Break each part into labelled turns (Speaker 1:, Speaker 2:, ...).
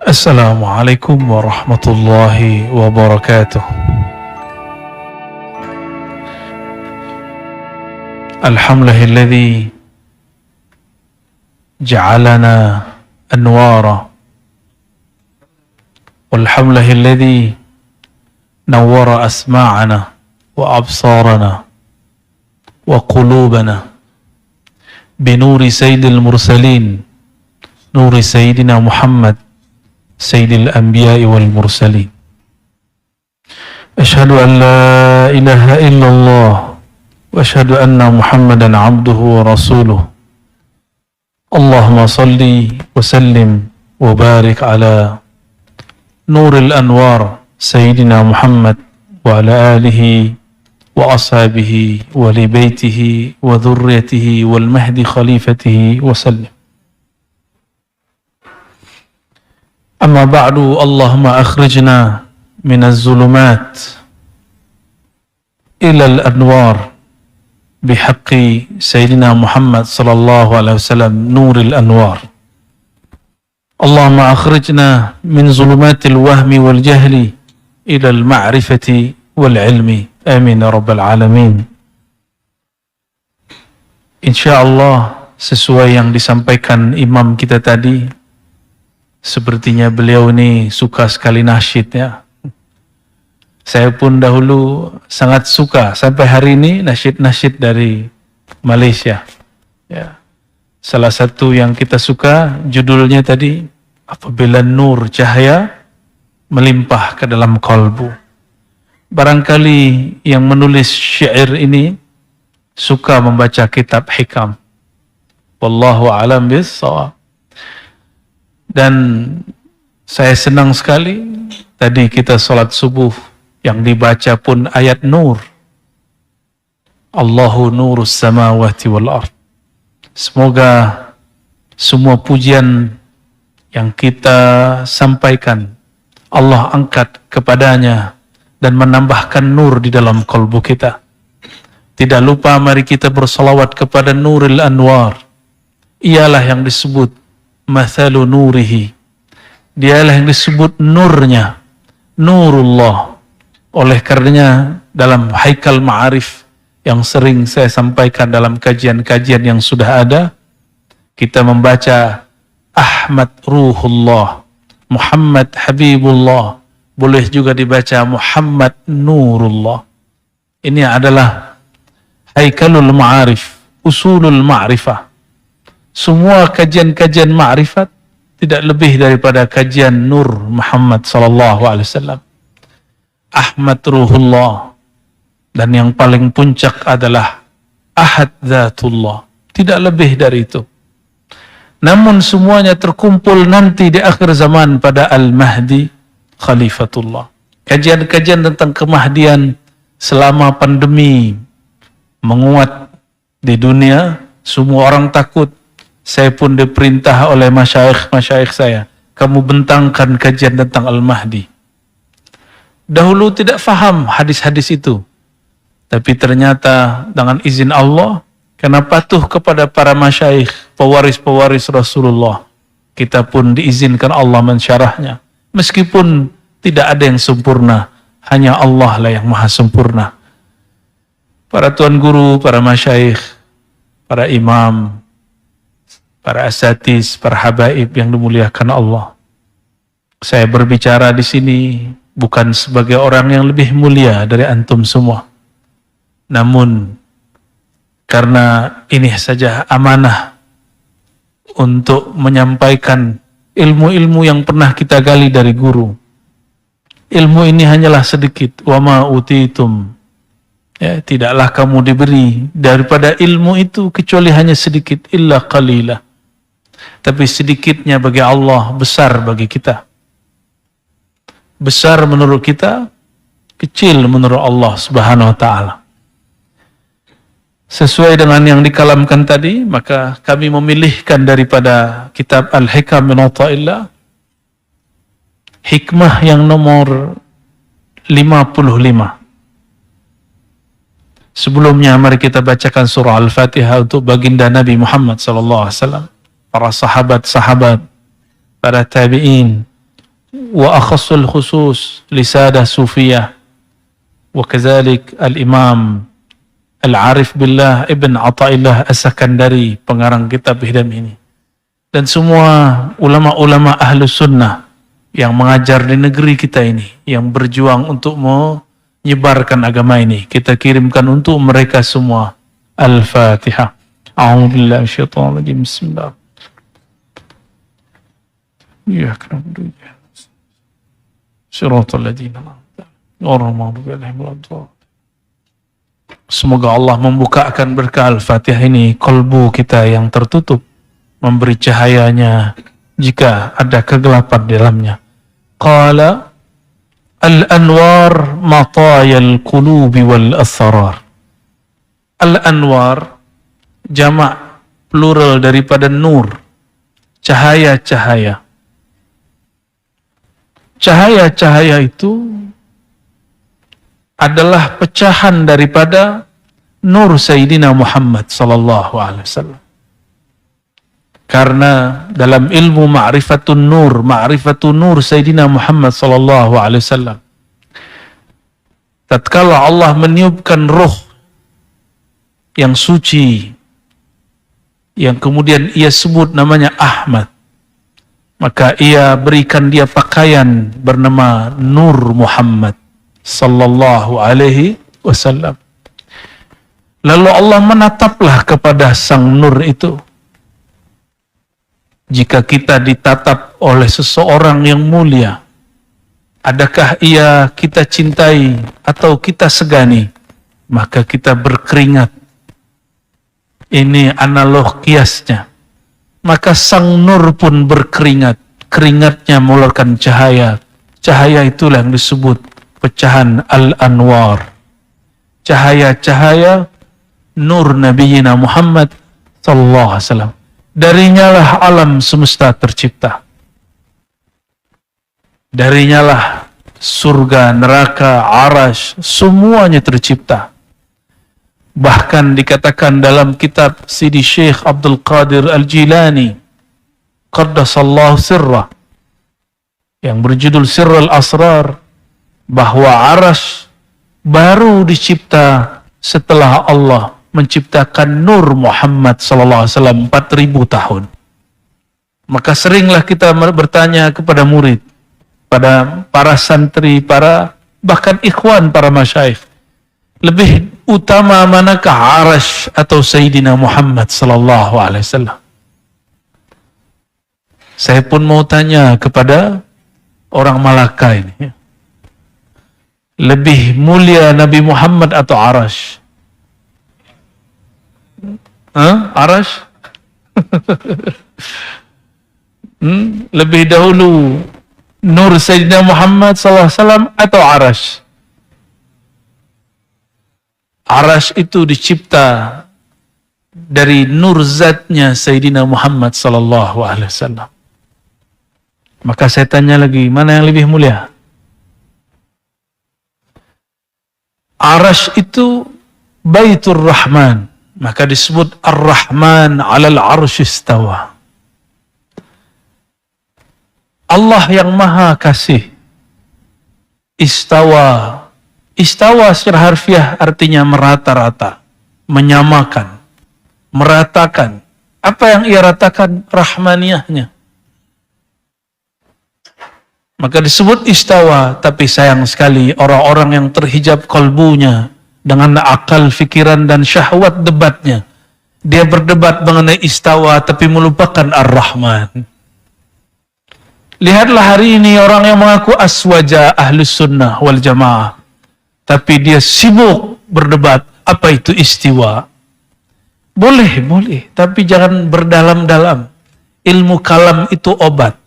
Speaker 1: Assalamualaikum warahmatullahi wabarakatuh. Alhamdulillahilladzi ja'alana anwara. Walhamdulillahilladzi nawwara asma'ana wa absarana wa qulubana binuri sayyidil mursalin, nuri sayyidina Muhammad Sayyidil Anbiya'i wal Mursalin. Asyhadu an la ilaha illallah wa asyhadu anna Muhammadan abduhu wa rasuluh. Allahumma salli wa sallim wa barik ala nuril anwar Sayyidina Muhammad wa ala alihi wa ashabihi wa li baitihi wa dhurriyyatihi wal mahdi khalifatihi wa sallim. Amma ba'du, Allahumma akhrijna minaz zulumat ilal anwar bihaqqi Sayyidina Muhammad sallallahu alaihi wasallam nuril anwar. Allahumma akhrijna min zulumatil wahmi wal jahli ilal ma'rifati wal ilmi. Amin ya rabbal alamin. Insyaallah sesuai yang disampaikan imam kita tadi, sepertinya beliau ini suka sekali nasyid ya. Saya pun dahulu sangat suka, sampai hari ini nasyid-nasyid dari Malaysia. Ya. Salah satu yang kita suka judulnya tadi, apabila nur cahaya melimpah ke dalam kalbu. Barangkali yang menulis syair ini suka membaca kitab hikam. Wallahu a'lam bis-shawab. Dan saya senang sekali tadi kita sholat subuh yang dibaca pun ayat nur. Allahu nurus samawati wal ard. Semoga semua pujian yang kita sampaikan Allah angkat kepadanya dan menambahkan nur di dalam kalbu kita. Tidak lupa mari kita bersalawat kepada Nuril Anwar. Ialah yang disebut mathalu nurihi. Dialah yang disebut nurnya, nurullah. Oleh karenanya dalam haikal ma'arif yang sering saya sampaikan dalam kajian-kajian yang sudah ada, kita membaca Ahmad Ruhullah, Muhammad Habibullah, boleh juga dibaca Muhammad Nurullah. Ini adalah haikalul ma'arif, usulul ma'rifah. Semua kajian-kajian ma'rifat tidak lebih daripada kajian Nur Muhammad sallallahu alaihi wasallam. Ahmad Ruhullah, dan yang paling puncak adalah Ahad Dzatullah. Tidak lebih dari itu. Namun semuanya terkumpul nanti di akhir zaman pada Al-Mahdi Khalifatullah. Kajian-kajian tentang kemahdian selama pandemi menguat di dunia, semua orang takut. Saya pun diperintah oleh masyayikh saya, kamu bentangkan kajian tentang Al-Mahdi. Dahulu tidak faham hadis-hadis itu, tapi ternyata dengan izin Allah, karena patuh kepada para masyayikh, pewaris-pewaris Rasulullah, kita pun diizinkan Allah mensyarahnya. Meskipun tidak ada yang sempurna, hanya Allah lah yang maha sempurna. Para tuan guru, para masyayikh, para imam, para asatiz, para habaib yang dimuliakan Allah. Saya berbicara di sini bukan sebagai orang yang lebih mulia dari antum semua. Namun karena ini saja amanah untuk menyampaikan ilmu-ilmu yang pernah kita gali dari guru. Ilmu ini hanyalah sedikit. Wa ma utitum. Ya, tidaklah kamu diberi daripada ilmu itu kecuali hanya sedikit, illa qalilah. Tapi sedikitnya bagi Allah, besar bagi kita. Besar menurut kita, kecil menurut Allah Subhanahu wa ta'ala. Sesuai dengan yang dikalamkan tadi, maka kami memilihkan daripada kitab Al-Hikam min Ata'illah, hikmah yang nomor 55. Sebelumnya mari kita bacakan surah Al-Fatihah untuk baginda Nabi Muhammad sallallahu alaihi wasallam, para sahabat-sahabat, para tabi'in, wa akhassul khusus li sadah sufiyah wa kazalik al-imam Al-Arif Billah Ibn Athaillah As-Sakandari, pengarang kitab Hidam ini. Dan semua ulama-ulama Ahlus Sunnah yang mengajar di negeri kita ini, yang berjuang untuk menyebarkan agama ini, kita kirimkan untuk mereka semua. Al-Fatihah. A'udzubillahi minasyaitonir rajim. Bismillah. Ya na'budu wa iyyaka nasta'in. Shiratal ladzina an'amta 'alaihim ghairil maghdubi 'alaihim waladdallin. Semoga Allah membukakan berkah Al-Fatihah ini kolbu kita yang tertutup, memberi cahayanya jika ada kegelapan di dalamnya. Qala al-anwar matayal qulubi wal asrar. Al-anwar jamak plural daripada nur, cahaya-cahaya. Cahaya-cahaya itu adalah pecahan daripada nur Sayyidina Muhammad sallallahu alaihi wasallam. Karena dalam ilmu ma'rifatun nur Sayyidina Muhammad sallallahu alaihi wasallam, tatkala Allah meniupkan roh yang suci, yang kemudian ia sebut namanya Ahmad, maka ia berikan dia pakaian bernama Nur Muhammad sallallahu alaihi wasallam. Lalu Allah menataplah kepada sang nur itu. Jika kita ditatap oleh seseorang yang mulia, adakah ia kita cintai atau kita segani? Maka kita berkeringat. Ini analog kiasnya. Maka sang nur pun berkeringat. Keringatnya mengeluarkan cahaya. Cahaya itulah yang disebut pecahan al-anwar. Cahaya-cahaya nur Nabiina Muhammad sallallahu alaihi wasallam. Darinya lah alam semesta tercipta. Darinya lah surga, neraka, arash, semuanya tercipta. Bahkan dikatakan dalam kitab Sidi Syekh Abdul Qadir Al-Jilani, Qaddasallahu sirrah, yang berjudul Sirrul Asrar, bahwa arash baru dicipta setelah Allah menciptakan Nur Muhammad sallallahu alaihi wasallam 4000 tahun. Maka seringlah kita bertanya kepada murid, pada para santri, para bahkan ikhwan, para masyayikh, lebih utama manakah arash atau Sayyidina Muhammad sallallahu alaihi wasallam? Saya pun mau tanya kepada orang Malaka ini, lebih mulia Nabi Muhammad atau arash? Arash? Lebih dahulu Nur Sayyidina Muhammad SAW atau arash? Arash itu dicipta dari nur zatnya Sayyidina Muhammad SAW. Maka saya tanya lagi, mana yang lebih mulia? Arash itu Baitur Rahman, maka disebut Ar-Rahman 'alal 'arsy istawa. Allah yang Maha Kasih istawa. Istawa secara harfiah artinya merata-rata, menyamakan, meratakan. Apa yang ia ratakan? Rahmaniyahnya. Maka disebut istawa, tapi sayang sekali orang-orang yang terhijab kalbunya dengan akal, fikiran, dan syahwat debatnya. Dia berdebat mengenai istawa, tapi melupakan Ar-Rahman. Lihatlah hari ini orang yang mengaku aswaja Ahlus Sunnah wal Jamaah, tapi dia sibuk berdebat, apa itu istiwa? Boleh, tapi jangan berdalam-dalam. Ilmu kalam itu obat.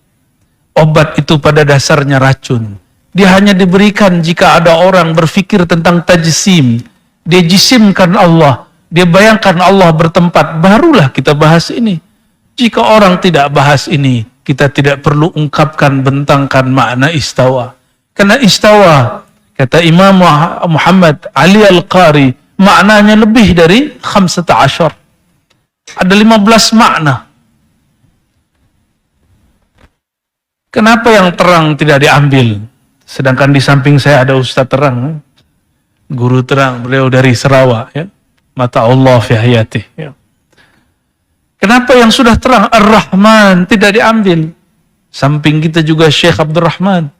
Speaker 1: Obat itu pada dasarnya racun. Dia hanya diberikan jika ada orang berfikir tentang tajsim. Dia jisimkan Allah. Dia bayangkan Allah bertempat. Barulah kita bahas ini. Jika orang tidak bahas ini, kita tidak perlu ungkapkan, bentangkan makna istawa. Karena istawa, kata Imam Muhammad Ali Al-Qari, maknanya lebih dari 15. Ada 15 makna. Kenapa yang terang tidak diambil? Sedangkan di samping saya ada Ustadz terang, guru terang, beliau dari Sarawak, ya. Mata Allah fi hayatih, ya. Kenapa yang sudah terang Ar-Rahman tidak diambil? Samping kita juga Syekh Abdurrahman.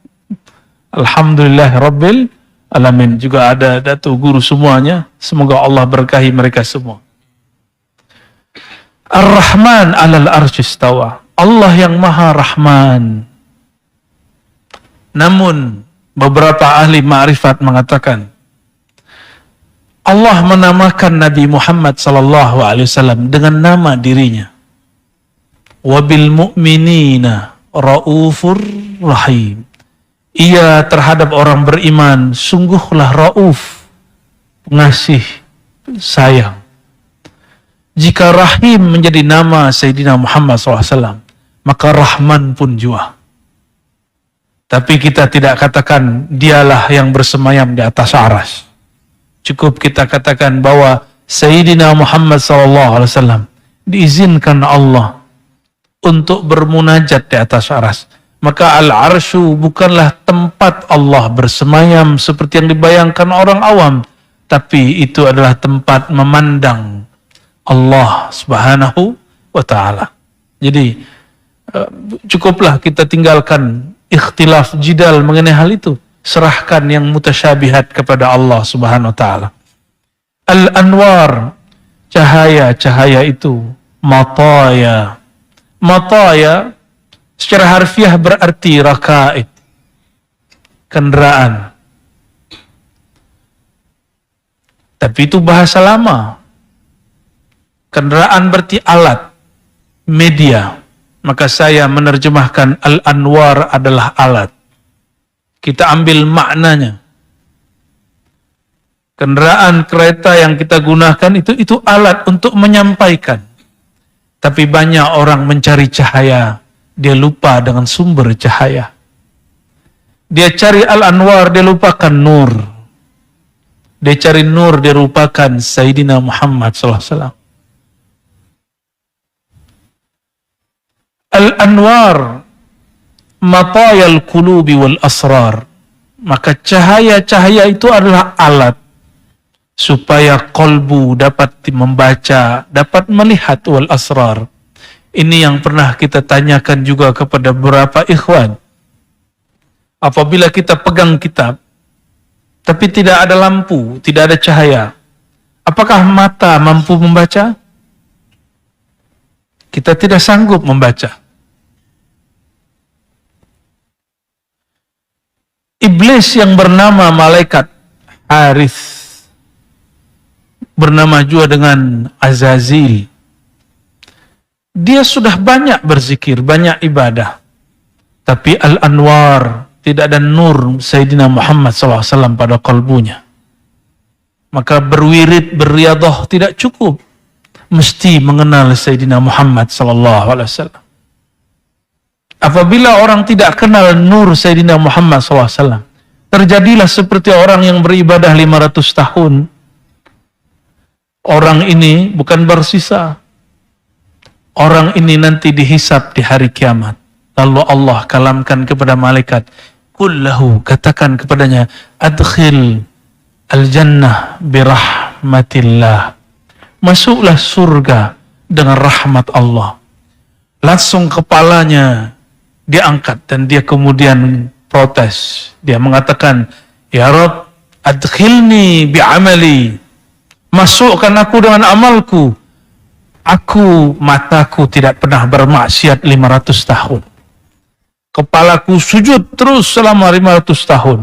Speaker 1: Alhamdulillah Rabbil Alamin. Juga ada datu guru semuanya. Semoga Allah berkahi mereka semua. Ar-Rahman alal arsyis tawa. Allah yang maha Rahman. Namun beberapa ahli ma'rifat mengatakan Allah menamakan Nabi Muhammad SAW dengan nama dirinya. Wabil mu'minina ra'ufur rahim. Ia terhadap orang beriman sungguhlah ra'uf, pengasih, sayang. Jika rahim menjadi nama Sayyidina Muhammad SAW, maka Rahman pun juga. Tapi kita tidak katakan dialah yang bersemayam di atas aras. Cukup kita katakan bahwa Sayyidina Muhammad SAW diizinkan Allah untuk bermunajat di atas aras. Maka al-arsyu bukanlah tempat Allah bersemayam seperti yang dibayangkan orang awam. Tapi itu adalah tempat memandang Allah Subhanahu wa ta'ala. Jadi cukuplah kita tinggalkan ikhtilaf jidal mengenai hal itu. Serahkan yang mutasyabihat kepada Allah Subhanahu wa ta'ala. Al-anwar, cahaya-cahaya itu, mataya. Mataya secara harfiah berarti rakaid, kendaraan. Tapi itu bahasa lama. Kendaraan berarti alat, media. Maka saya menerjemahkan al-anwar adalah alat. Kita ambil maknanya. Kendaraan kereta yang kita gunakan itu alat untuk menyampaikan. Tapi banyak orang mencari cahaya, dia lupa dengan sumber cahaya. Dia cari al-anwar, dia lupakan nur. Dia cari nur, dia lupakan Sayyidina Muhammad SAW. Al-anwar matayal qulubi wal asrar. Maka cahaya-cahaya itu adalah alat supaya kolbu dapat membaca, dapat melihat wal asrar. Ini yang pernah kita tanyakan juga kepada beberapa ikhwan. Apabila kita pegang kitab tapi tidak ada lampu, tidak ada cahaya, apakah mata mampu membaca? Kita tidak sanggup membaca. Iblis yang bernama malaikat Harith, bernama juga dengan Azazil, dia sudah banyak berzikir, banyak ibadah. Tapi al-anwar, tidak ada nur Sayyidina Muhammad SAW pada kalbunya. Maka berwirid, beriadah tidak cukup. Mesti mengenal Sayyidina Muhammad SAW. Apabila orang tidak kenal nur Sayyidina Muhammad SAW, terjadilah seperti orang yang beribadah 500 tahun. Orang ini bukan bersisa. Orang ini nanti dihisap di hari kiamat. Lalu Allah kalamkan kepada malaikat, kullahu, katakan kepadanya, adkhil al-jannah birahmatillah. Masuklah surga dengan rahmat Allah. Langsung kepalanya diangkat dan dia kemudian protes. Dia mengatakan, ya Rabb, adkhilni bi'amali. Masukkan aku dengan amalku. Aku, mataku tidak pernah bermaksiat 500 tahun. Kepalaku sujud terus selama 500 tahun.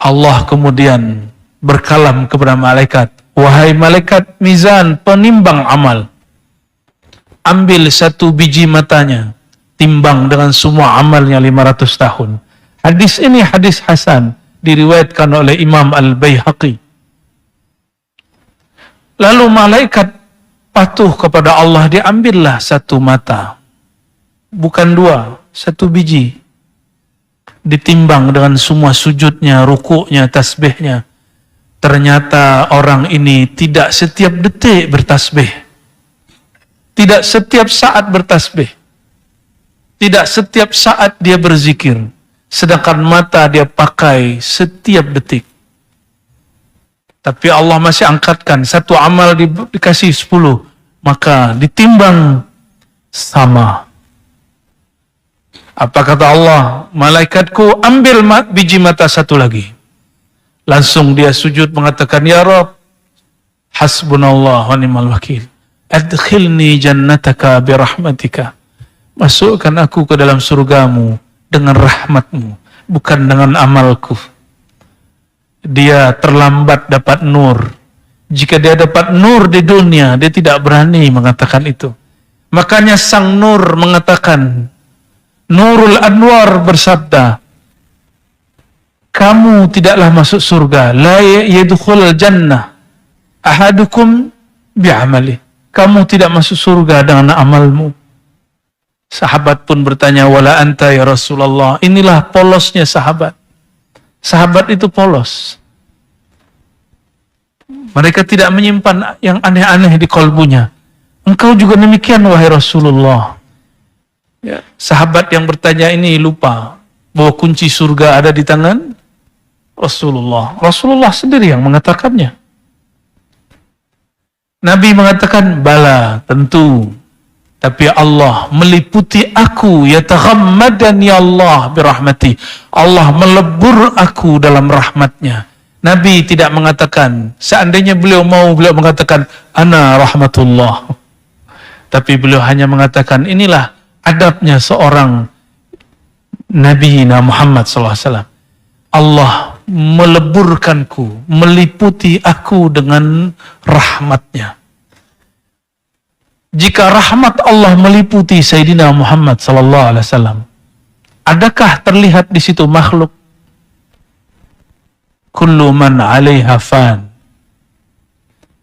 Speaker 1: Allah kemudian berkalam kepada malaikat, wahai malaikat mizan, penimbang amal. Ambil satu biji matanya, timbang dengan semua amalnya 500 tahun. Hadis ini hadis hasan, diriwayatkan oleh Imam Al-Baihaqi. Lalu malaikat patuh kepada Allah, diambillah satu mata. Bukan dua, satu biji. Ditimbang dengan semua sujudnya, rukuknya, tasbihnya. Ternyata orang ini tidak setiap detik bertasbih. Tidak setiap saat bertasbih. Tidak setiap saat dia berzikir, sedangkan mata dia pakai setiap detik. Tapi Allah masih angkatkan, satu amal dikasih 10, maka ditimbang sama. Apa kata Allah? Malaikatku ambil biji mata satu lagi. Langsung dia sujud mengatakan, Ya Rabb, hasbunallah wa ni'mal wakil. Adkhilni jannataka birahmatika. Masukkan aku ke dalam surgamu dengan rahmatmu, bukan dengan amalku. Dia terlambat dapat nur. Jika dia dapat nur di dunia, dia tidak berani mengatakan itu. Makanya sang nur mengatakan, Nurul Anwar bersabda, kamu tidaklah masuk surga, la yadkhulul jannah ahadukum bi'amali. Kamu tidak masuk surga dengan amalmu. Sahabat pun bertanya, wala anta ya Rasulullah. Inilah polosnya sahabat. Sahabat itu polos. Mereka tidak menyimpan yang aneh-aneh di kalbunya. Engkau juga demikian wahai Rasulullah. Ya, sahabat yang bertanya ini lupa bahwa kunci surga ada di tangan Rasulullah. Rasulullah sendiri yang mengatakannya. Nabi mengatakan, bala, tentu. Tapi Allah meliputi aku, yataghammadani Allah birahmati. Allah melebur aku dalam rahmatnya. Nabi tidak mengatakan, seandainya beliau mau, beliau mengatakan, ana rahmatullah. Tapi beliau hanya mengatakan, inilah adabnya seorang Nabi Muhammad SAW. Allah meleburkanku, meliputi aku dengan rahmatnya. Jika rahmat Allah meliputi Sayyidina Muhammad SAW, adakah terlihat di situ makhluk? Kullu man 'alaiha fan.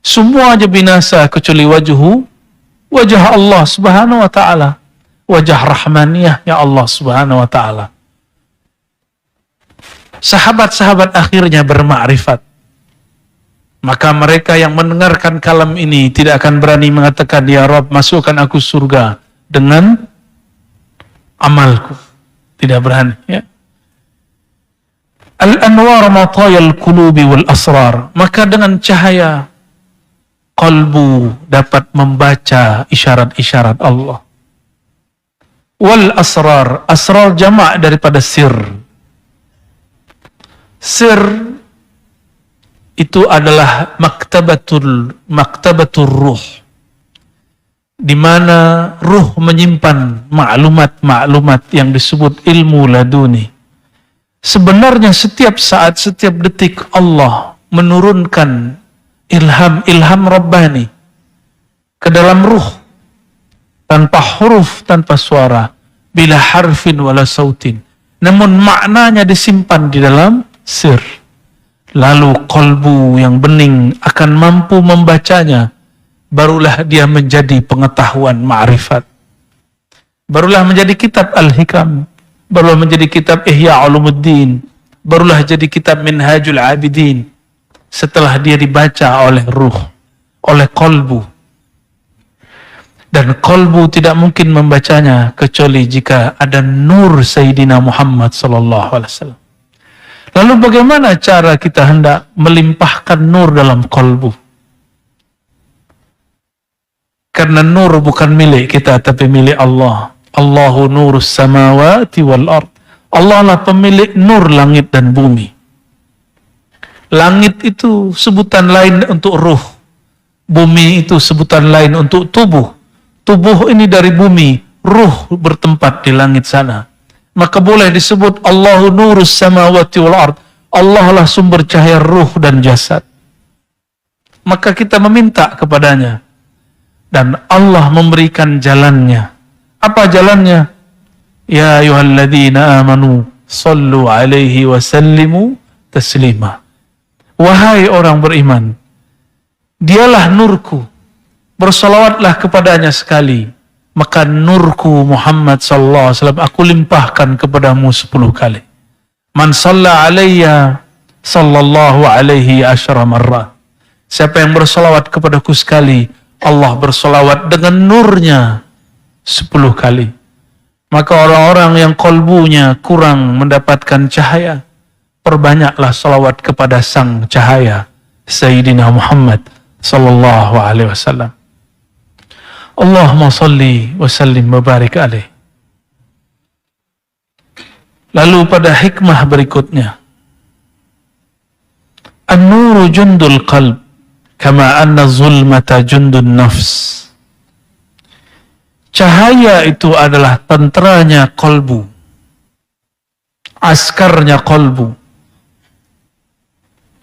Speaker 1: Semua aja binasa kecuali wajah Allah Subhanahu wa taala. Wajah rahmaniyah ya Allah Subhanahu wa taala. Sahabat-sahabat akhirnya bermakrifat. Maka mereka yang mendengarkan kalam ini tidak akan berani mengatakan, Ya Rabb, masukkan aku surga dengan amalku. Tidak berani. Ya. Al-anwar matayal qulubi wal asrar. Maka dengan cahaya kalbu dapat membaca isyarat-isyarat Allah. Wal asrar. Asrar jamak daripada sir. Sir itu adalah maktabatul ruh, di mana ruh menyimpan maklumat-maklumat yang disebut ilmu laduni. Sebenarnya setiap saat, setiap detik Allah menurunkan ilham Rabbani ke dalam ruh, tanpa huruf, tanpa suara, bila harfin wala sautin. Namun maknanya disimpan di dalam sir. Lalu kolbu yang bening akan mampu membacanya. Barulah dia menjadi pengetahuan ma'rifat. Barulah menjadi kitab Al-Hikam. Barulah menjadi kitab Ihya Ulumuddin. Barulah jadi kitab Minhajul Abidin. Setelah dia dibaca oleh ruh, oleh kolbu. Dan kolbu tidak mungkin membacanya kecuali jika ada nur Sayyidina Muhammad SAW. Lalu bagaimana cara kita hendak melimpahkan nur dalam kolbu? Karena nur bukan milik kita, tapi milik Allah. Allahu nurus samawati wal ard. Allah lah pemilik nur langit dan bumi. Langit itu sebutan lain untuk ruh. Bumi itu sebutan lain untuk tubuh. Tubuh ini dari bumi, ruh bertempat di langit sana. Maka boleh disebut Allahu nurus samawati wal ard. Allah lah sumber cahaya ruh dan jasad. Maka kita meminta kepadanya. Dan Allah memberikan jalannya. Apa jalannya? Ya ayyuhalladzina amanu sallu alaihi wa sallimu taslima. Wahai orang beriman, dialah nurku. Bersalawatlah kepadanya sekali. Maka nurku Muhammad sallallahu alaihi wasallam aku limpahkan kepadamu 10 kali. Man shalla alayya sallallahu alaihi asyara marrat. Siapa yang bersalawat kepadaku sekali, Allah bersalawat dengan nurnya 10 kali. Maka orang-orang yang kolbunya kurang mendapatkan cahaya, perbanyaklah salawat kepada sang cahaya Sayyidina Muhammad sallallahu alaihi wasallam. Allahumma salli wa sallim wa barik alaih. Lalu pada hikmah berikutnya, an-nuru jundul qalb kama anna zulmata jundun nafs. Cahaya itu adalah tenteranya kolbu, askarnya kolbu.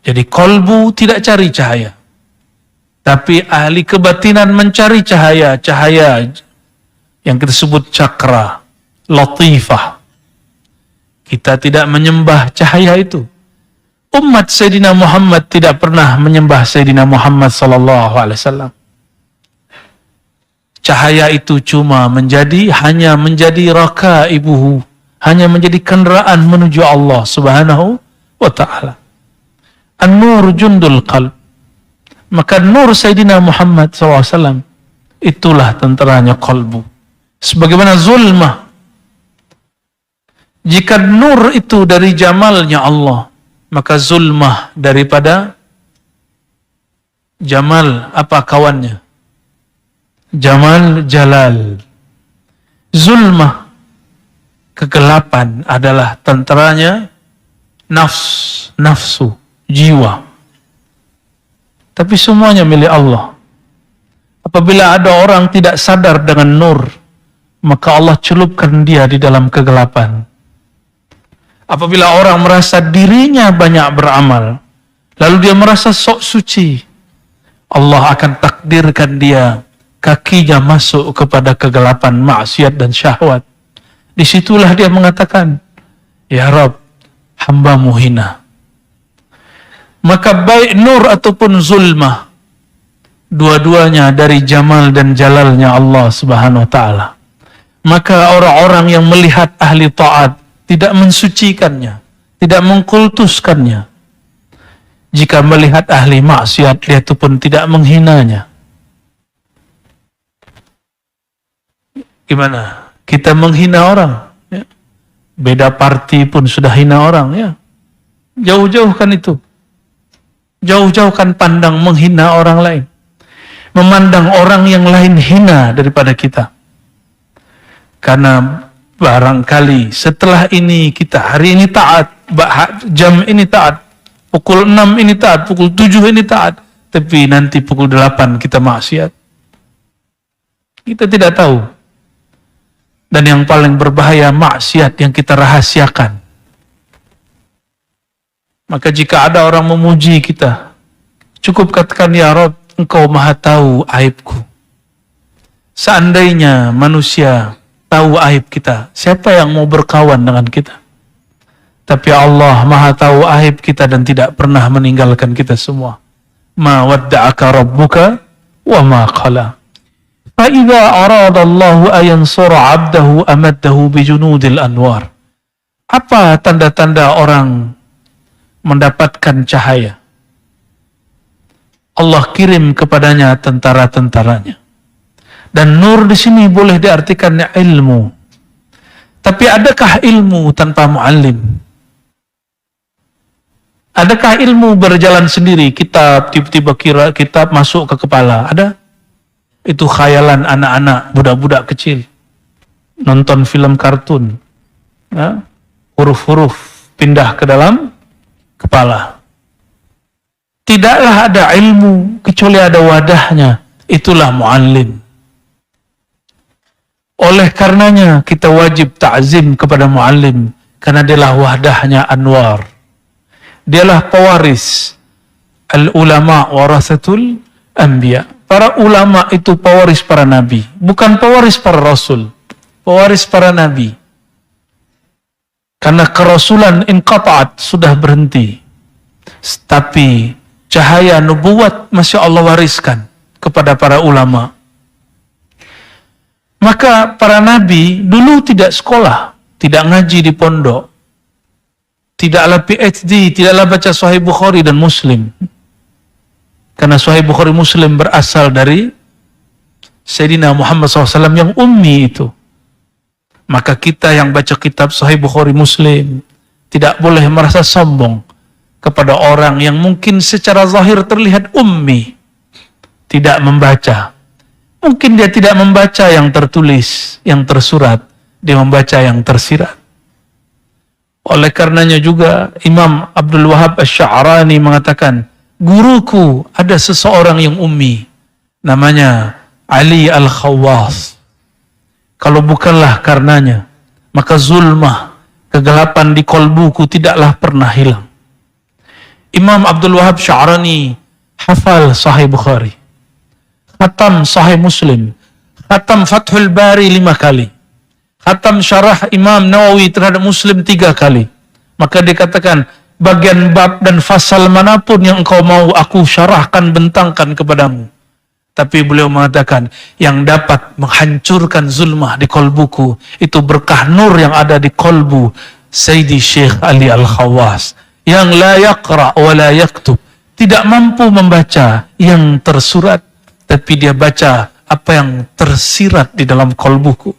Speaker 1: Jadi kolbu tidak cari cahaya, tapi ahli kebatinan mencari cahaya, cahaya yang kita sebut cakra, latifah. Kita tidak menyembah cahaya itu. Umat Sayyidina Muhammad tidak pernah menyembah Sayyidina Muhammad sallallahu alaihi wasallam. Cahaya itu hanya menjadi rakaibuhu, hanya menjadi kendaraan menuju Allah Subhanahu wa taala. An-nur jundul qalb. Maka nur Sayyidina Muhammad SAW itulah tenteranya kolbu. Sebagaimana zulmah. Jika nur itu dari jamalnya Allah, maka zulmah daripada jamal apa kawannya? Jamal jalal. Zulmah, kegelapan adalah tenteranya nafsu, jiwa. Tapi semuanya milik Allah. Apabila ada orang tidak sadar dengan nur, maka Allah celupkan dia di dalam kegelapan. Apabila orang merasa dirinya banyak beramal, lalu dia merasa sok suci, Allah akan takdirkan dia kakinya masuk kepada kegelapan maksiat dan syahwat. Disitulah dia mengatakan, Ya Rabb, hamba-Mu hina. Maka baik nur ataupun zulmah, dua-duanya dari jamal dan jalalnya Allah Subhanahu wa taala. Maka orang-orang yang melihat ahli taat tidak mensucikannya, tidak mengkultuskannya. Jika melihat ahli maksiat, dia itu pun tidak menghinanya. Gimana? Kita menghina orang, ya. Beda parti pun sudah hina orang, ya. Jauh-jauhkan itu. Jauh-jauhkan pandang menghina orang lain. Memandang orang yang lain hina daripada kita. Karena barangkali setelah ini kita hari ini taat, jam ini taat, pukul 6 ini taat, pukul 7 ini taat, tapi nanti pukul 8 kita maksiat. Kita tidak tahu. Dan yang paling berbahaya, maksiat yang kita rahasiakan. Maka jika ada orang memuji kita, cukup katakan, Ya Rabb, Engkau maha tahu aibku. Seandainya manusia tahu aib kita, siapa yang mau berkawan dengan kita? Tapi Allah maha tahu aib kita dan tidak pernah meninggalkan kita semua. Ma wadda'aka rabbuka wa ma qala. فَإِذَا أَرَادَ اللَّهُ أَيَنْصُرَ عَبْدَهُ أَمَدَّهُ بِجُنُودِ الْأَنْوَارِ. Apa tanda-tanda orang mendapatkan cahaya? Allah kirim kepadanya tentara-tentaranya. Dan nur di sini boleh diartikan ilmu. Tapi adakah ilmu tanpa muallim? Adakah ilmu berjalan sendiri? Kitab, tiba-tiba kira kitab masuk ke kepala. Ada? Itu khayalan anak-anak, budak-budak kecil. Nonton film kartun. Ya? Huruf-huruf pindah ke dalam kepala. Tidaklah ada ilmu kecuali ada wadahnya. Itulah muallim. Oleh karenanya kita wajib ta'zim kepada muallim. Karena dialah wadahnya anwar. Dialah pewaris. Al-ulama warasatul anbiya. Para ulama itu pewaris para nabi, bukan pewaris para rasul, pewaris para nabi. Karena kerasulan inqata'at, sudah berhenti. Tapi cahaya nubuwat masih Allah wariskan kepada para ulama. Maka para nabi dulu tidak sekolah, tidak ngaji di pondok, tidaklah PhD, tidaklah baca Sahih Bukhari dan Muslim. Karena Sahih Bukhari Muslim berasal dari Sayyidina Muhammad SAW yang ummi itu. Maka kita yang baca kitab Sahih Bukhari Muslim tidak boleh merasa sombong kepada orang yang mungkin secara zahir terlihat ummi, tidak membaca. Mungkin dia tidak membaca yang tertulis, yang tersurat, dia membaca yang tersirat. Oleh karenanya juga Imam Abdul Wahab Asy-Sya'rani mengatakan, guruku ada seseorang yang ummi, namanya Ali Al-Khawwas. Kalau bukanlah karenanya, maka zulmah, kegelapan di kolbuku tidaklah pernah hilang. Imam Abdul Wahab Sya'rani hafal Sahih Bukhari, khatam Sahih Muslim, khatam Fathul Bari 5 kali, khatam syarah Imam Nawawi terhadap Muslim 3 kali. Maka dikatakan, bagian bab dan fasal manapun yang engkau mau aku syarahkan, bentangkan kepadamu. Tapi beliau mengatakan, yang dapat menghancurkan zulmah di kolbuku, itu berkah nur yang ada di kolbu Sayyidi Syekh Ali Al-Khawwas, yang la yaqra wa la yaktub, tidak mampu membaca yang tersurat, tapi dia baca apa yang tersirat di dalam kolbuku.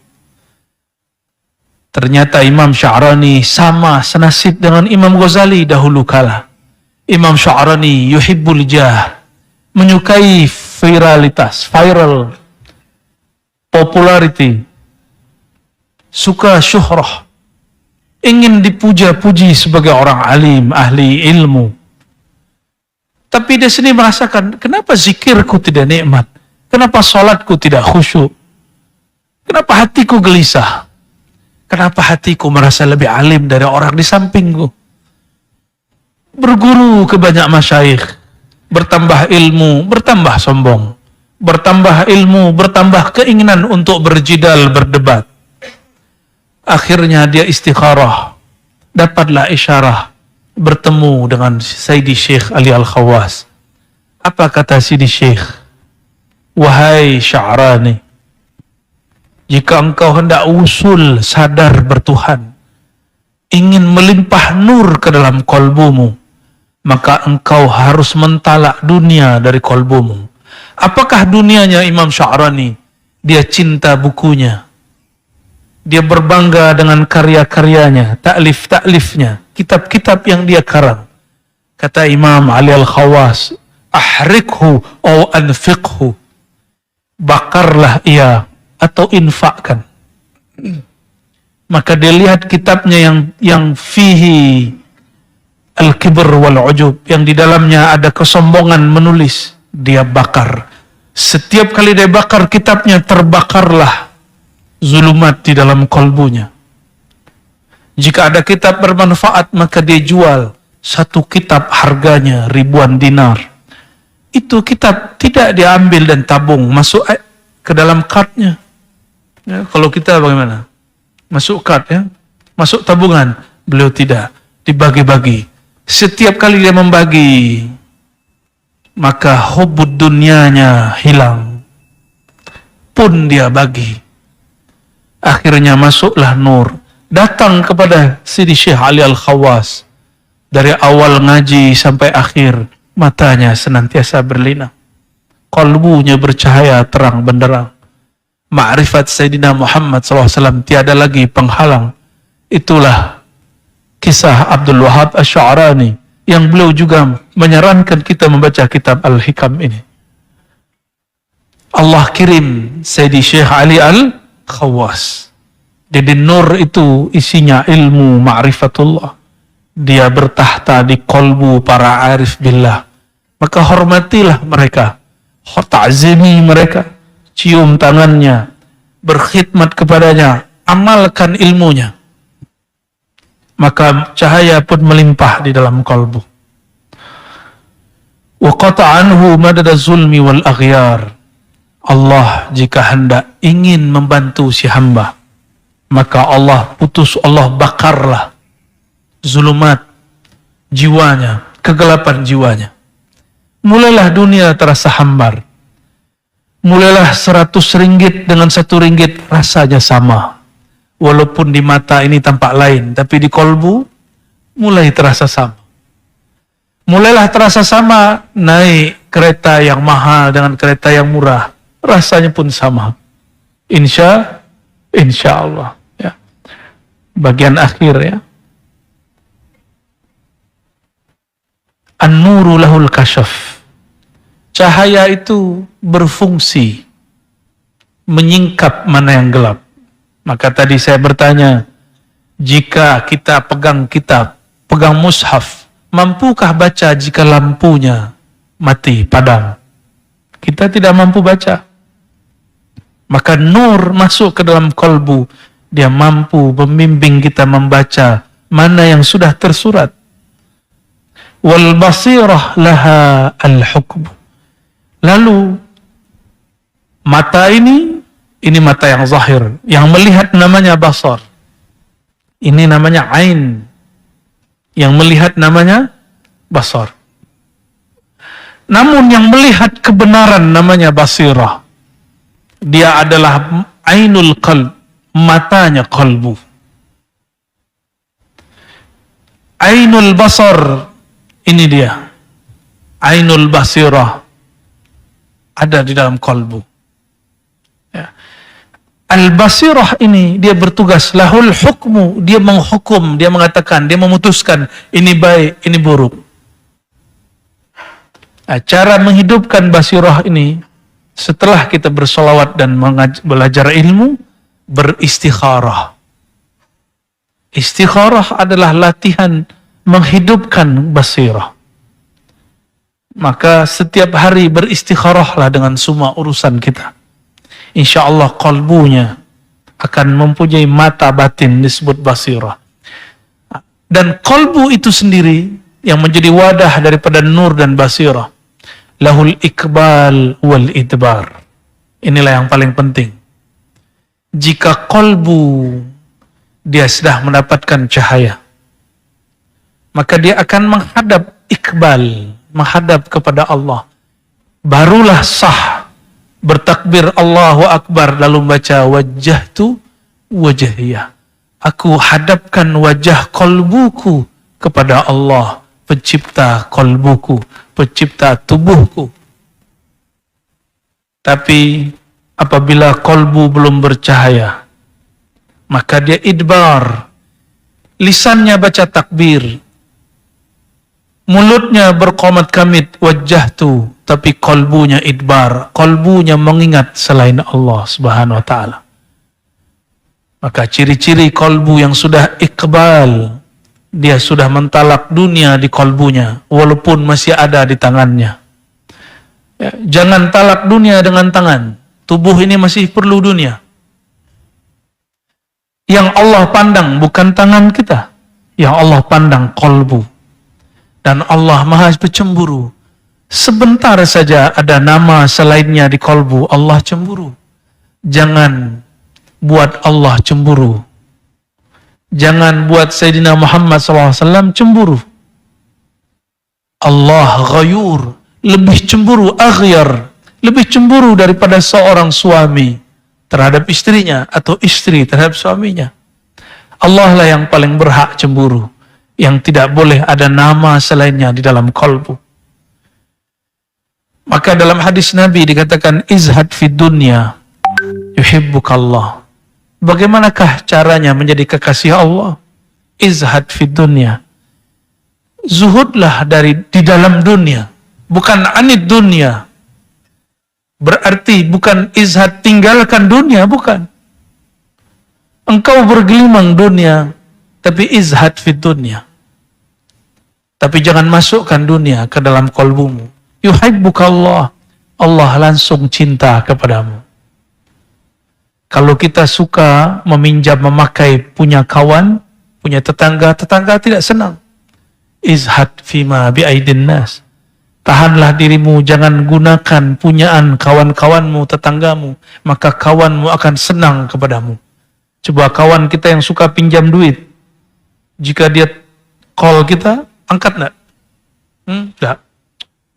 Speaker 1: Ternyata Imam Sya'rani sama senasib dengan Imam Ghazali dahulu kala. Imam Sya'rani yuhibbul jah, menyukai viralitas, viral, popularity, suka syuhrah, ingin dipuja-puji sebagai orang alim, ahli ilmu. Tapi dia sendiri merasakan, kenapa zikirku tidak nikmat? Kenapa sholatku tidak khusyuk? Kenapa hatiku gelisah? Kenapa hatiku merasa lebih alim dari orang di sampingku? Berguru ke banyak masyayikh, bertambah ilmu, bertambah sombong. Bertambah ilmu, bertambah keinginan untuk berjidal, berdebat. Akhirnya dia istikharah. Dapatlah isyarah. Bertemu dengan Sayyidi Syekh Ali Al-Khawwas. Apa kata Sayyidi Syekh? Wahai Sya'rani, jika engkau hendak usul sadar bertuhan, ingin melimpah nur ke dalam kolbumu, maka engkau harus mentalak dunia dari kolbumu. Apakah dunianya Imam Sya'rani? Dia cinta bukunya. Dia berbangga dengan karya-karyanya, taklif-taklifnya, kitab-kitab yang dia karang. Kata Imam Ali Al-Khawwas, ahrikhu au anfiqhu. Bakarlah ia atau infakkan. Maka dia lihat kitabnya yang fihi al-kibr wal-ujub, yang di dalamnya ada kesombongan menulis, dia bakar. Setiap kali dia bakar kitabnya, terbakarlah zulumat di dalam kolbunya. Jika ada kitab bermanfaat, maka dia jual. Satu kitab harganya ribuan dinar. Itu kitab tidak diambil dan tabung, masuk ke dalam kartnya. Ya, kalau kita bagaimana? Masuk kart ya, masuk tabungan. Beliau tidak, dibagi-bagi. Setiap kali dia membagi, maka hubud dunianya hilang. Pun dia bagi. Akhirnya masuklah nur. Datang kepada Sidi Syekh Ali Al-Khawwas. Dari awal ngaji sampai akhir, matanya senantiasa berlinang. Qalbunya bercahaya terang benderang. Ma'rifat Sayyidina Muhammad SAW tiada lagi penghalang. Itulah kisah Abdul Wahab Asy-Sya'rani, yang beliau juga menyarankan kita membaca kitab Al-Hikam ini. Allah kirim Sayyidi Syekh Ali Al-Khawwas. Jadi nur itu isinya ilmu ma'rifatullah. Dia bertahta di kolbu para arif billah. Maka hormatilah mereka, ta'zimi mereka, cium tangannya, berkhidmat kepadanya, amalkan ilmunya. Maka cahaya pun melimpah di dalam kolbu. Wa qata'anhu madada zulmi wal aghyar. Allah jika hendak ingin membantu si hamba, maka Allah putus, Allah bakarlah zulumat jiwanya, kegelapan jiwanya. Mulailah dunia terasa hambar. Mulailah 100 ringgit dengan 1 ringgit rasanya sama. Walaupun di mata ini tampak lain, tapi di kolbu mulai terasa sama. Mulailah terasa sama, naik kereta yang mahal dengan kereta yang murah, rasanya pun sama. Insya Allah. Ya. bagian akhir ya. An-nuru lahul kasyaf. Cahaya itu berfungsi menyingkap mana yang gelap. Maka tadi saya bertanya, jika kita pegang kitab, pegang mushaf, mampukah baca jika lampunya mati, padam? Kita tidak mampu baca. Maka nur masuk ke dalam kalbu, dia mampu membimbing kita membaca mana yang sudah tersurat. Wal basirah laha al-hukm. Lalu mata ini mata yang zahir, yang melihat namanya basar. Ini namanya ain, yang melihat namanya basar. Namun yang melihat kebenaran namanya basirah. Dia adalah ainul qalb, matanya kalbu. Ainul basar, ini dia. Ainul basirah ada di dalam kalbu. Ya. Al-basirah ini dia bertugas, lahul hukmu, dia menghukum, dia mengatakan, dia memutuskan ini baik, ini buruk. Nah, cara menghidupkan basirah ini setelah kita bersolawat dan belajar ilmu, beristikharah. Istikharah adalah latihan menghidupkan basirah. Maka setiap hari beristikharahlah dengan semua urusan kita. Insya Allah kalbunya akan mempunyai mata batin disebut basirah. Dan kalbu itu sendiri yang menjadi wadah daripada nur dan basirah. Lahul ikbal wal idbar. Inilah yang paling penting. Jika kalbu dia sudah mendapatkan cahaya, maka dia akan menghadap ikbal, menghadap kepada Allah. Barulah sah bertakbir Allahu Akbar lalu baca wajjahtu wajhiyah. Aku hadapkan wajah kalbuku kepada Allah, pencipta kalbuku, pencipta tubuhku. Tapi apabila kalbu belum bercahaya, maka dia idbar. Lisannya baca takbir, mulutnya berqamat kamit wajjahtu, tapi kalbunya idbar, kalbunya mengingat selain Allah Subhanahu wa taala. Maka ciri-ciri kalbu yang sudah iqbal, dia sudah mentalak dunia di kalbunya walaupun masih ada di tangannya. Ya, jangan talak dunia dengan tangan. Tubuh ini masih perlu dunia. Yang Allah pandang bukan tangan kita, yang Allah pandang kalbu. Dan Allah Maha Pencemburu. Sebentar saja ada nama selainnya di kalbu, Allah cemburu. Jangan buat Allah cemburu. Jangan buat Sayyidina Muhammad SAW cemburu. Allah ghayur, lebih cemburu, aghyar, lebih cemburu daripada seorang suami terhadap istrinya atau istri terhadap suaminya. Allah lah yang paling berhak cemburu, yang tidak boleh ada nama selainnya di dalam kalbu. Maka dalam hadis Nabi dikatakan izhad fid dunya yuhibbukallah. Bagaimanakah caranya menjadi kekasih Allah? Izhad fid dunya. Zuhudlah di dalam dunia, bukan anid dunia. Berarti bukan izhad tinggalkan dunia, bukan. Engkau bergelimang dunia, tapi izhad fid dunya. Tapi jangan masukkan dunia ke dalam kalbumu. Yuhibbukallah, Allah langsung cinta kepadamu. Kalau kita suka meminjam memakai punya kawan, punya tetangga, tetangga tidak senang. Izhad fima bi'aidin nas. Tahanlah dirimu, jangan gunakan punyaan kawan-kawanmu, tetanggamu, maka kawanmu akan senang kepadamu. Coba kawan kita yang suka pinjam duit, jika dia call kita, angkat enggak? Enggak.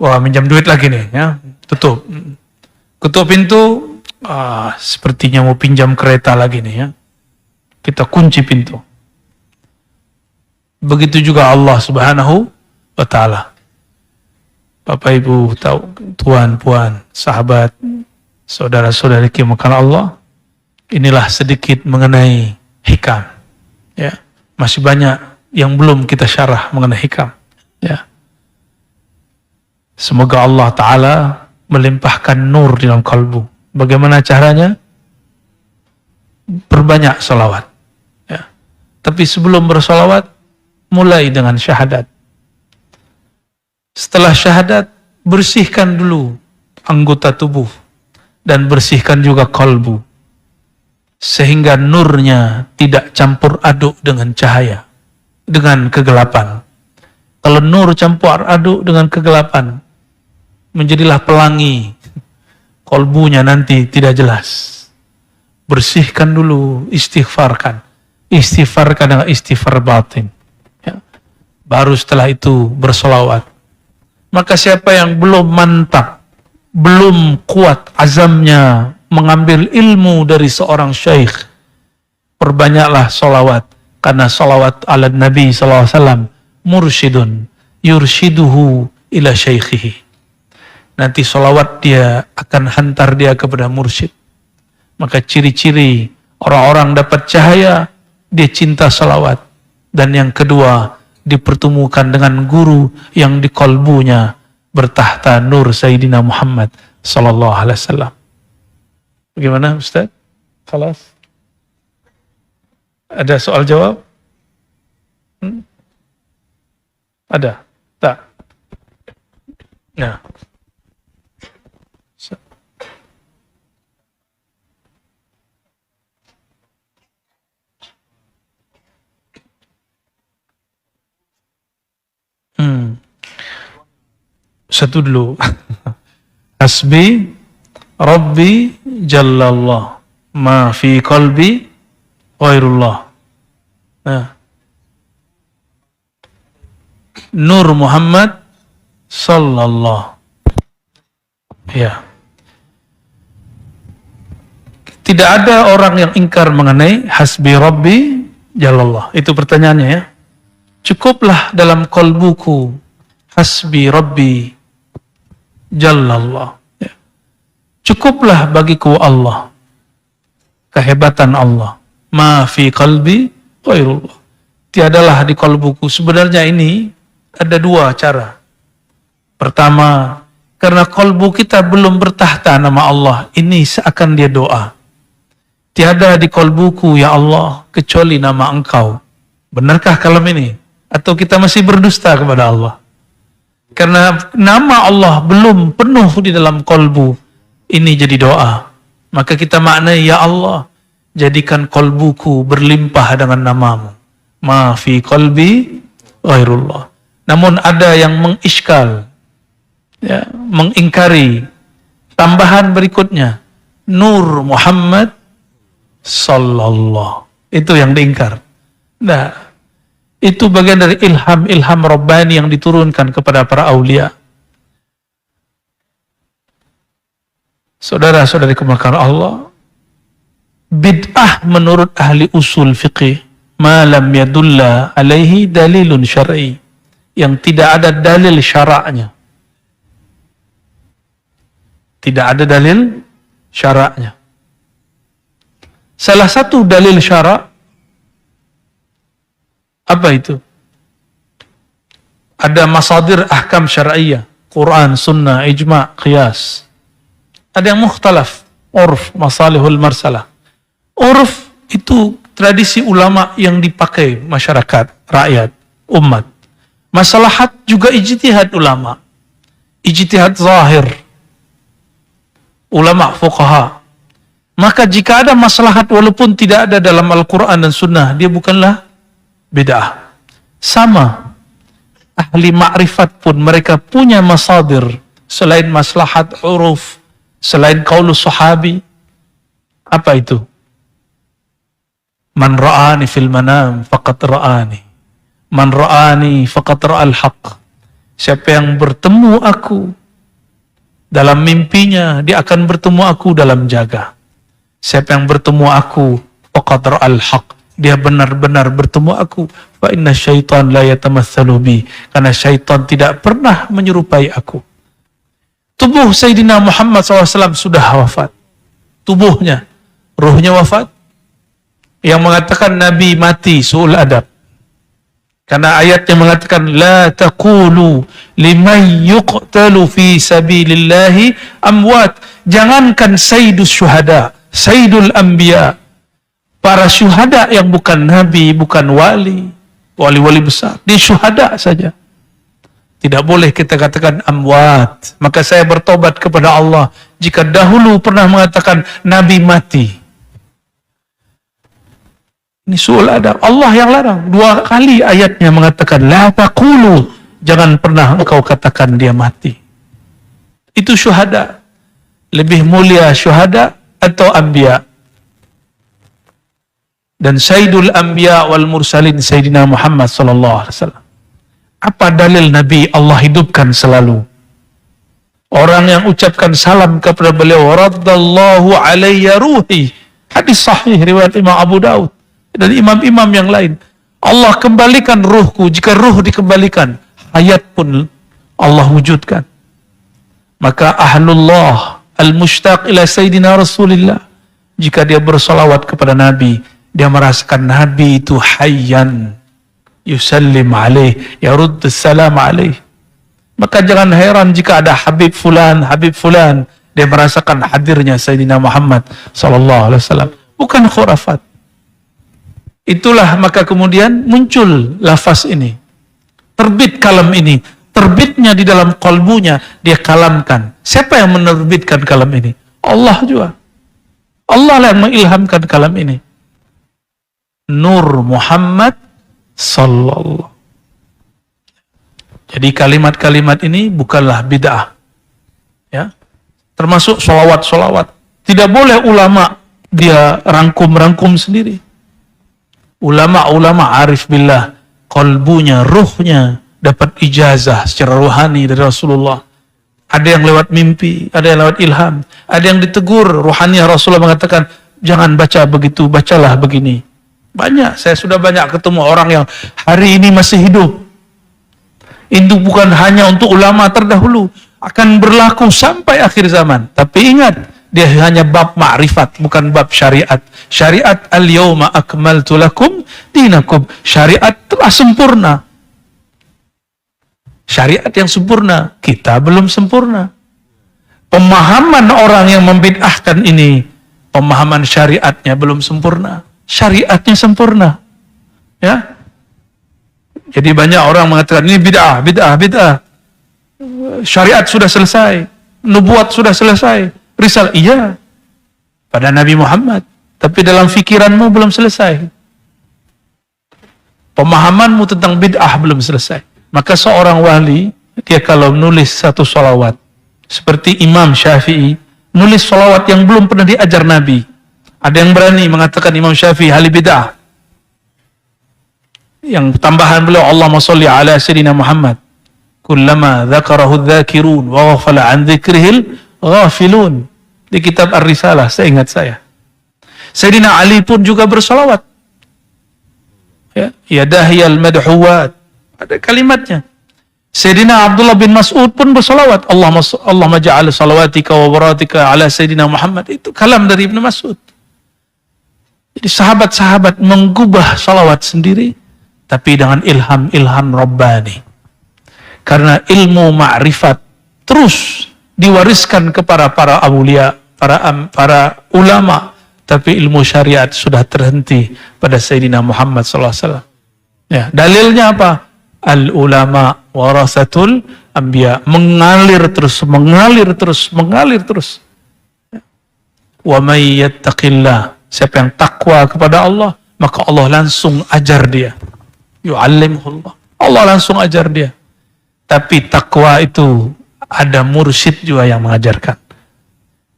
Speaker 1: Wah, minjam duit lagi nih, ya. Tutup. Ketuk pintu, sepertinya mau pinjam kereta lagi nih, ya. Kita kunci pintu. Begitu juga Allah Subhanahu wa taala. Bapak Ibu tahu, tuan puan, sahabat, saudara-saudari kimakan Allah, inilah sedikit mengenai hikam. Ya, masih banyak yang belum kita syarah mengenai hikam. Ya. Semoga Allah Ta'ala melimpahkan nur di dalam kalbu. Bagaimana caranya? Berbanyak salawat. Ya. Tapi sebelum bersalawat, mulai dengan syahadat. Setelah syahadat, bersihkan dulu anggota tubuh dan bersihkan juga kalbu. Sehingga nurnya tidak campur aduk dengan cahaya, dengan kegelapan. Kalau nur campur aduk dengan kegelapan, menjadilah pelangi, kalbunya nanti tidak jelas. Bersihkan dulu, istighfarkan dengan istighfar batin. Ya. Baru setelah itu bersolawat. Maka siapa yang belum mantap, belum kuat azamnya mengambil ilmu dari seorang syekh, perbanyaklah solawat. Karena solawat ala Nabi SAW mursyidun yurshiduhu ila syaikhihi. Nanti solawat dia akan hantar dia kepada mursyid. Maka ciri-ciri orang-orang dapat cahaya, dia cinta solawat. Dan yang kedua, dipertemukan dengan guru yang di kalbunya bertahta nur Sayyidina Muhammad sallallahu alaihi wasallam. Bagaimana Ustaz? Khalas? Ada soal jawab? Ada? Tak? Nah. Satu dulu. Hasbi Rabbi Jallallah ma fi qalbi ghairullah. Nah. Nur Muhammad sallallahu. Ya. Tidak ada orang yang ingkar mengenai hasbi Rabbi Jallallah. Itu pertanyaannya ya. Cukuplah dalam kalbuku hasbi Rabbi Jallallah. Ya. Cukuplah bagiku Allah. Kehebatan Allah. Ma fi qalbi ghairullah. Tiadalah di kalbuku. Sebenarnya ini ada dua cara. Pertama, karena kalbu kita belum bertahta nama Allah. Ini seakan dia doa. Tiada di kalbuku ya Allah kecuali nama Engkau. Benarkah kalam ini? Atau kita masih berdusta kepada Allah? Karena nama Allah belum penuh di dalam kalbu. Ini jadi doa. Maka kita maknai, ya Allah, jadikan kalbuku berlimpah dengan namamu. Ma fi qalbi ghairullah. Namun ada yang mengiskal, ya, mengingkari tambahan berikutnya. Nur Muhammad sallallahu. Itu yang diingkar. Nah, itu bagian dari ilham Rabbani yang diturunkan kepada para aulia. Saudara-saudari kemuliaan Allah, bid'ah menurut ahli usul fiqih, ma lam yadulla alaihi dalilun syar'i, yang tidak ada dalil syaraknya. Tidak ada dalil syaraknya. Salah satu dalil syarak apa itu? Ada masadir ahkam syar'iyah, Quran, sunnah, ijma', qiyas. Ada yang mukhtalaf, urf, masalihul marsalah. Urf itu tradisi ulama yang dipakai masyarakat, rakyat, umat. Masalahat juga ijtihad ulama. Ijtihad zahir. Ulama fuqaha. Maka jika ada maslahat walaupun tidak ada dalam Al-Quran dan sunnah, dia bukanlah bid'ah. Sama, ahli ma'rifat pun mereka punya masadir selain maslahat uruf, selain qaulus sahabi. Apa itu? Man ra'ani fil manam faqad ra'ani. Man ra'ani faqad ra'al haq. Siapa yang bertemu aku dalam mimpinya, dia akan bertemu aku dalam jaga. Siapa yang bertemu aku faqad ra'al haq, dia benar-benar bertemu aku. Fa inna syaitan la yatamatsalu bi, karena syaitan tidak pernah menyerupai aku. Tubuh Sayyidina Muhammad SAW sudah wafat. Tubuhnya, ruhnya wafat? yang mengatakan Nabi mati, su'ul adab. Karena ayatnya mengatakan la taqulu liman yuqtalu fi sabilillahi amwat. Jangankan sayyidus syuhada, sayyidul anbiya, para syuhada yang bukan nabi, bukan wali besar, dia syuhada saja. Tidak boleh kita katakan amwat. Maka saya bertobat kepada Allah jika dahulu pernah mengatakan nabi mati. Ini su'ul adab. Allah yang larang. 2 kali ayatnya mengatakan la taqulu, jangan pernah engkau katakan dia mati. Itu syuhada. Lebih mulia syuhada atau anbiya. Dan sayyidul anbiya wal mursalin Sayyidina Muhammad sallallahu alaihi wasallam. Apa dalil Nabi Allah hidupkan selalu? Orang yang ucapkan salam kepada beliau, raddallahu alayya ruhi. Hadis sahih riwayat Imam Abu Daud dan imam-imam yang lain. Allah kembalikan ruhku. Jika ruh dikembalikan, hayat pun Allah wujudkan. Maka ahlullah al-mushtaq ila Sayyidina Rasulillah, jika dia bersolawat kepada Nabi, dia merasakan Nabi itu hayyan, yusallim alaih, yaruddu salam alaih. Maka jangan heran jika ada Habib Fulan, dia merasakan hadirnya Sayyidina Muhammad sallallahu alaihi wasallam. Bukan khurafat. Itulah maka kemudian muncul lafaz ini. Terbit kalam ini. Terbitnya di dalam kalbunya, dia kalamkan. Siapa yang menerbitkan kalam ini? Allah juga. Allah lah yang mengilhamkan kalam ini. Nur Muhammad sallallahu. Jadi kalimat-kalimat ini bukanlah bid'ah. Ya. Termasuk solawat-solawat. Tidak boleh ulama dia rangkum-rangkum sendiri. Ulama-ulama arif billah, kalbunya, ruhnya dapat ijazah secara rohani dari Rasulullah. Ada yang lewat mimpi, ada yang lewat ilham, ada yang ditegur rohani. Rasulullah mengatakan, jangan baca begitu, bacalah begini. Banyak, saya sudah banyak ketemu orang yang hari ini masih hidup. Itu bukan hanya untuk ulama terdahulu, akan berlaku sampai akhir zaman. Tapi ingat, dia hanya bab ma'rifat, bukan bab syariat. Syariat al-yawma akmaltu lakum dinakum. Syariat telah sempurna. Syariat yang sempurna, kita belum sempurna. Pemahaman orang yang membid'ahkan ini, pemahaman syariatnya belum sempurna. Syariatnya sempurna. Ya. Jadi banyak orang mengatakan ini bid'ah. Syariat sudah selesai, nubuat sudah selesai, risalah iya pada Nabi Muhammad, tapi dalam fikiranmu belum selesai. Pemahamanmu tentang bid'ah belum selesai. Maka seorang wali, dia kalau menulis satu sholawat, seperti Imam Syafi'i, nulis sholawat yang belum pernah diajar Nabi. Ada yang berani mengatakan Imam Syafi'i ahli bid'ah. Yang tambahan beliau, Allahumma sholli ala Sayyidina Muhammad. Kullama dzakarahu dzakirun wa ghafala an dzikrihil ghafilun. Di kitab Ar-Risalah, seingat saya. Sayyidina Ali pun juga bersolawat. Ya dahiyal madhuwat. Ada kalimatnya. Sayyidina Abdullah bin Mas'ud pun bersolawat. Allahumma ja'al salawatika wa baratika ala Sayyidina Muhammad. Itu kalam dari Ibnu Mas'ud. Jadi sahabat-sahabat menggubah salawat sendiri, tapi dengan ilham Rabbani. Karena ilmu ma'rifat terus diwariskan kepada para awliya, para ulama, tapi ilmu syariat sudah terhenti pada Sayyidina Muhammad SAW. Ya, dalilnya apa? Al-ulama warasatul anbiya. Mengalir terus. Wa may yattaqillah. Siapa yang takwa kepada Allah, maka Allah langsung ajar dia. Yu'allimullah. Allah langsung ajar dia. Tapi takwa itu ada mursyid juga yang mengajarkan.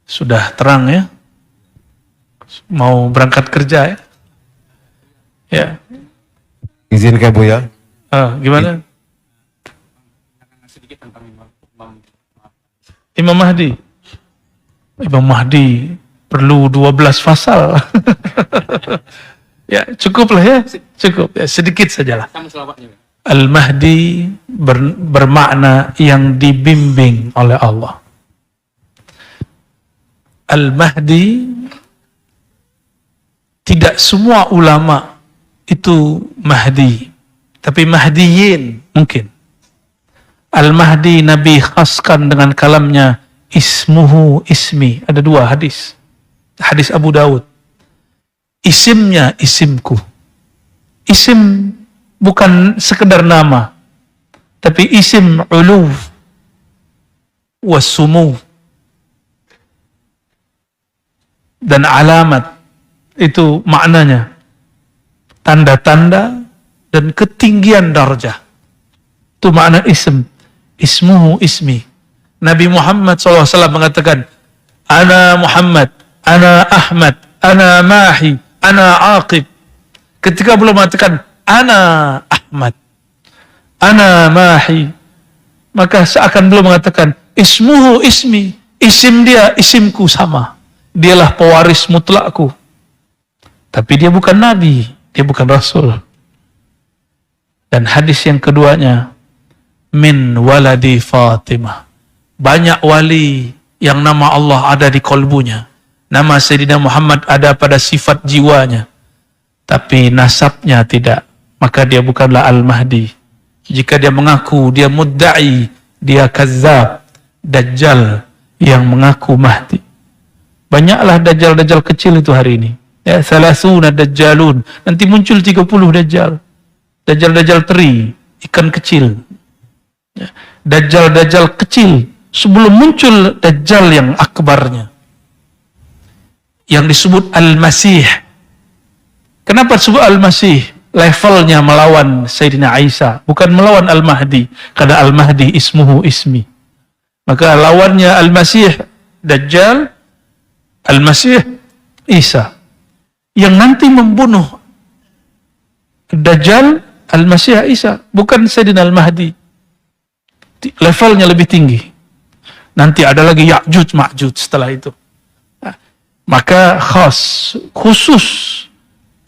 Speaker 1: Sudah terang ya? Mau berangkat kerja ya? Ya.
Speaker 2: Izin ke Bu ya?
Speaker 1: Gimana? Imam Mahdi. Imam Mahdi perlu 12 pasal. Ya, cukup lah ya. Cukup. Ya, sedikit sajalah. Al-Mahdi bermakna yang dibimbing oleh Allah. Al-Mahdi tidak semua ulama itu Mahdi, tapi Mahdiyin mungkin. Al-Mahdi Nabi khaskan dengan kalamnya ismuhu ismi. Ada dua hadis. Hadis Abu Daud. Isimnya isimku. Isim bukan sekedar nama, tapi isim uluw wasumu. Dan alamat itu maknanya tanda-tanda dan ketinggian darjah. Itu makna isim. Ismuhu ismi. Nabi Muhammad SAW mengatakan, Ana Muhammad, Ana Ahmad, Ana Mahi, Ana Aqib. Ketika belum mengatakan, Ana Ahmad, Ana Mahi, maka seakan belum mengatakan, Ismuhu ismi. Isim dia, isimku sama. Dialah pewaris mutlakku. Tapi dia bukan Nabi, dia bukan Rasul. Dan hadis yang keduanya, min waladi Fatimah. Banyak wali yang nama Allah ada di kolbunya. Nama Sayyidina Muhammad ada pada sifat jiwanya. Tapi nasabnya tidak. Maka dia bukanlah Al-Mahdi. Jika dia mengaku, dia mudda'i, dia kazzab, dajjal yang mengaku Mahdi. Banyaklah dajjal-dajjal kecil itu hari ini. Ya, salasuna dajjalun. Nanti muncul 30 dajjal. Dajjal-dajjal teri, ikan kecil. Dajjal-dajjal kecil sebelum muncul dajjal yang akbarnya yang disebut Al-Masih. Kenapa disebut Al-Masih? Levelnya melawan Sayyidina Isa, bukan melawan Al-Mahdi, karena Al-Mahdi ismuhu ismi. Maka lawannya Al-Masih Dajjal, Al-Masih Isa. Yang nanti membunuh Dajjal Al-Masih Isa, bukan Sayyidina Al-Mahdi. Levelnya lebih tinggi. Nanti ada lagi Ya'juj Ma'juj setelah itu. Maka khusus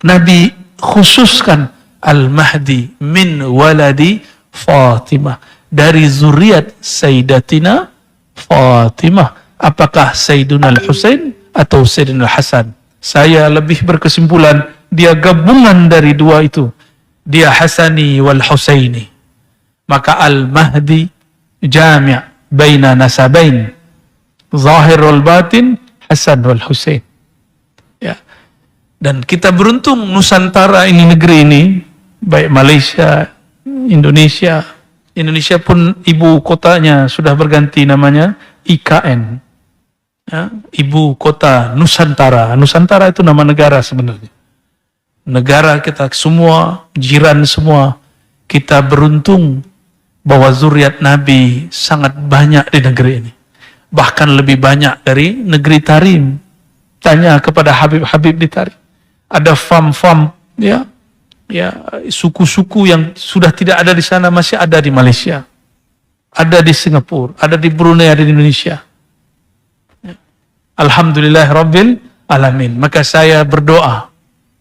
Speaker 1: Nabi khususkan Al-Mahdi min waladi Fatimah, dari zuriat Sayyidatina Fatimah. Apakah Sayyidina Al-Husain atau Sayyidina Al-Hasan? Saya lebih berkesimpulan dia gabungan dari dua itu. Dia Hasani wal Husaini. Maka Al-Mahdi jami' baina nasabain, zahir wal batin, Hasan wal Husain. Ya. Dan kita beruntung Nusantara ini, negeri ini, baik Malaysia, Indonesia. Indonesia pun ibu kotanya sudah berganti namanya IKN. Ya, ibu kota Nusantara. Nusantara itu nama negara sebenarnya. Negara kita semua, jiran semua. Kita beruntung bahwa zuriat Nabi sangat banyak di negeri ini. Bahkan lebih banyak dari negeri Tarim. Tanya kepada Habib-Habib di Tarim. Ada fam-fam, ya, suku-suku yang sudah tidak ada di sana masih ada di Malaysia. Ada di Singapura, ada di Brunei, ada di Indonesia. Ya. Alhamdulillah Rabbil Alamin. Maka saya berdoa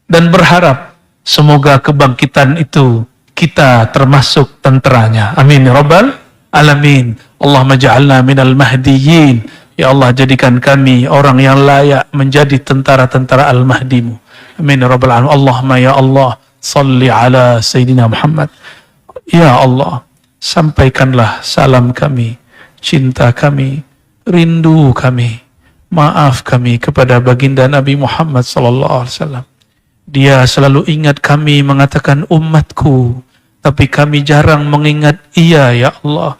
Speaker 1: dan berharap semoga kebangkitan itu kita termasuk tenteranya. Amin ya Rabbal Alamin. Allahumma ja'alna minal mahdiyin. Ya Allah, jadikan kami orang yang layak menjadi tentara-tentara Al-Mahdimu. Amin ya Rabbal Alamin. Allahumma ya Allah, salli ala Sayyidina Muhammad. Ya Allah, sampaikanlah salam kami, cinta kami, rindu kami, maaf kami kepada baginda Nabi Muhammad sallallahu alaihi wasallam. Dia selalu ingat kami, mengatakan umatku, tapi kami jarang mengingat ia ya Allah.